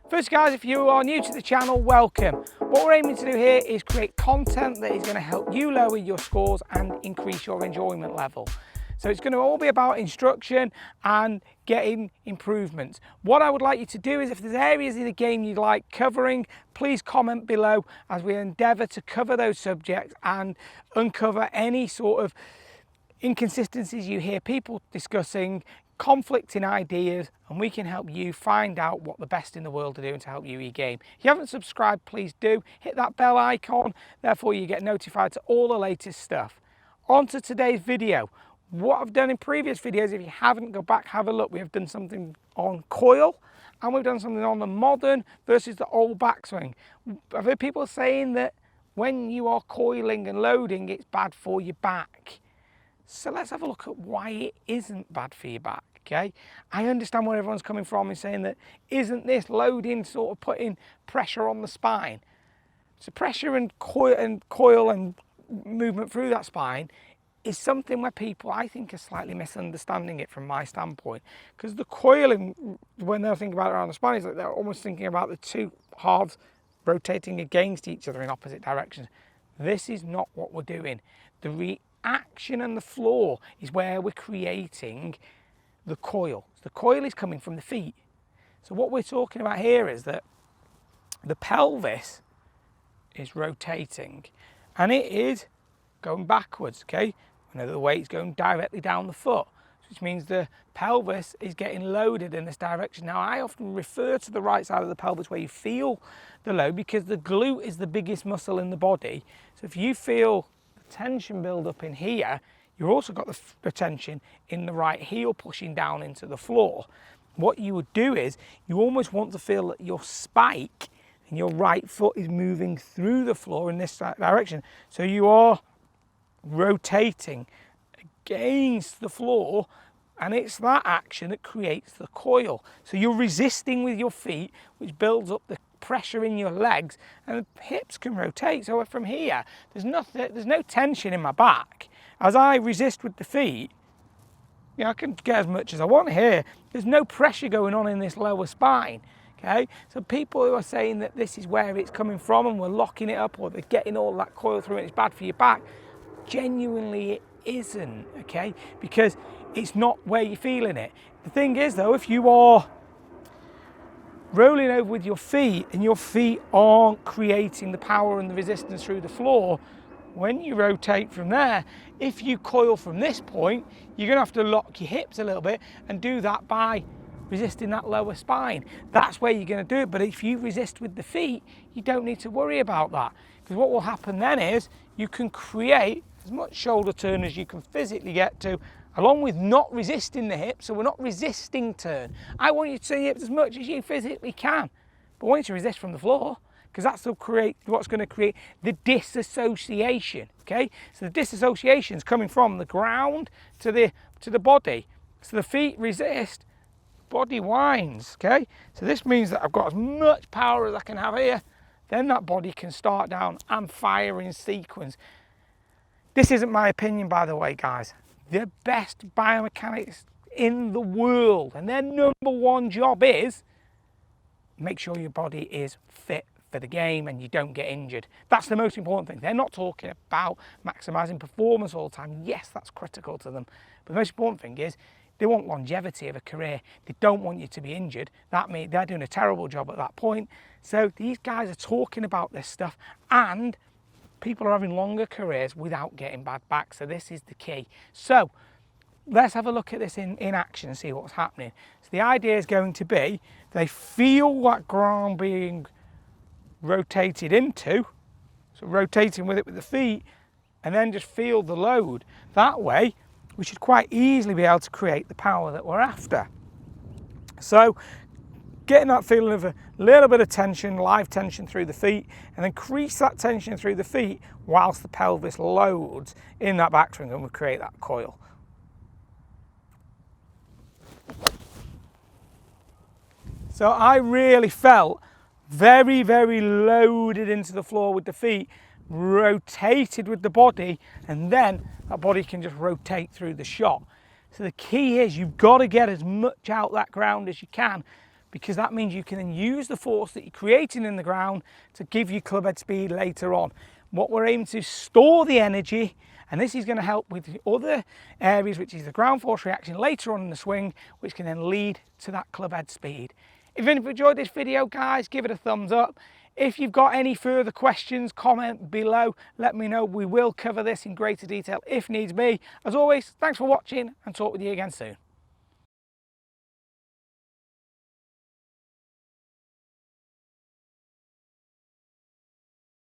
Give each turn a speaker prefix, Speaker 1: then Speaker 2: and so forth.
Speaker 1: First guys, if you are new to the channel, welcome. What we're aiming to do here is create content that is going to help you lower your scores and increase your enjoyment level. So it's going to all be about instruction and getting improvements. What I would like you to do is if there's areas in the game you'd like covering, please comment below as we endeavour to cover those subjects and uncover any sort of inconsistencies you hear people discussing, conflicting ideas, and we can help you find out what the best in the world are doing to help you e-game. If you haven't subscribed, please do. Hit that bell icon, therefore you get notified to all the latest stuff. On to today's video. What I've done in previous videos, if you haven't, go back, have a look. We have done something on coil, and we've done something on the modern versus the old backswing. I've heard people saying that when you are coiling and loading, it's bad for your back. So let's have a look at why it isn't bad for your back, okay? I understand where everyone's coming from in saying that isn't this loading sort of putting pressure on the spine? So pressure and coil and movement through that spine is something where people, I think, are slightly misunderstanding it from my standpoint. Because the coiling, when they're thinking about it around the spine, is like they're almost thinking about the two halves rotating against each other in opposite directions. This is not what we're doing. The reaction and the floor is where we're creating the coil. So the coil is coming from the feet. So what we're talking about here is that the pelvis is rotating and it is going backwards, okay? We know that the weight's going directly down the foot, which means the pelvis is getting loaded in this direction. Now, I often refer to the right side of the pelvis where you feel the load because the glute is the biggest muscle in the body. So if you feel the tension build up in here, you've also got the tension in the right heel pushing down into the floor. What you would do is you almost want to feel that your spike and your right foot is moving through the floor in this direction. So you are rotating against the floor, and it's that action that creates the coil. So you're resisting with your feet, which builds up the pressure in your legs, and the hips can rotate. So from here, there's no tension in my back. As I resist with the feet, you know, I can get as much as I want here. There's no pressure going on in this lower spine. Okay, so people who are saying that this is where it's coming from and we're locking it up or they're getting all that coil through and it's bad for your back, genuinely it isn't, okay, because it's not where you're feeling it. The thing is though, if you are rolling over with your feet and your feet aren't creating the power and the resistance through the floor, when you rotate from there, if you coil from this point, you're going to have to lock your hips a little bit and do that by resisting that lower spine. That's where you're going to do it. But if you resist with the feet, you don't need to worry about that, because what will happen then is you can create as much shoulder turn as you can physically get to, along with not resisting the hips. So we're not resisting turn. I want you to turn your hips as much as you physically can, but I want you to resist from the floor, because that's what's going to create the disassociation. Okay, so the disassociation is coming from the ground to the body. So the feet resist, body winds. Okay, so this means that I've got as much power as I can have here, then that body can start down and fire in sequence. This isn't my opinion, by the way, guys. The best biomechanics in the world, and their number one job is make sure your body is fit for the game and you don't get injured. That's the most important thing. They're not talking about maximizing performance all the time. Yes, that's critical to them, but the most important thing is they want longevity of a career. They don't want you to be injured. That means they're doing a terrible job at that point. So these guys are talking about this stuff, and people are having longer careers without getting bad back. So this is the key. So let's have a look at this in action and see what's happening. So the idea is going to be they feel that ground being rotated into, so rotating with it with the feet, and then just feel the load. That way we should quite easily be able to create the power that we're after. So getting that feeling of a little bit of tension, live tension through the feet, and then increase that tension through the feet whilst the pelvis loads in that backswing, and we create that coil. So I really felt very, very loaded into the floor with the feet, rotated with the body, and then that body can just rotate through the shot. So the key is you've got to get as much out that ground as you can because that means you can then use the force that you're creating in the ground to give you club head speed later on. What we're aiming to store the energy, and this is going to help with the other areas, which is the ground force reaction later on in the swing, which can then lead to that club head speed. If you've enjoyed this video, guys, give it a thumbs up. If you've got any further questions, comment below, let me know. We will cover this in greater detail if needs be. As always, thanks for watching, and talk with you again soon.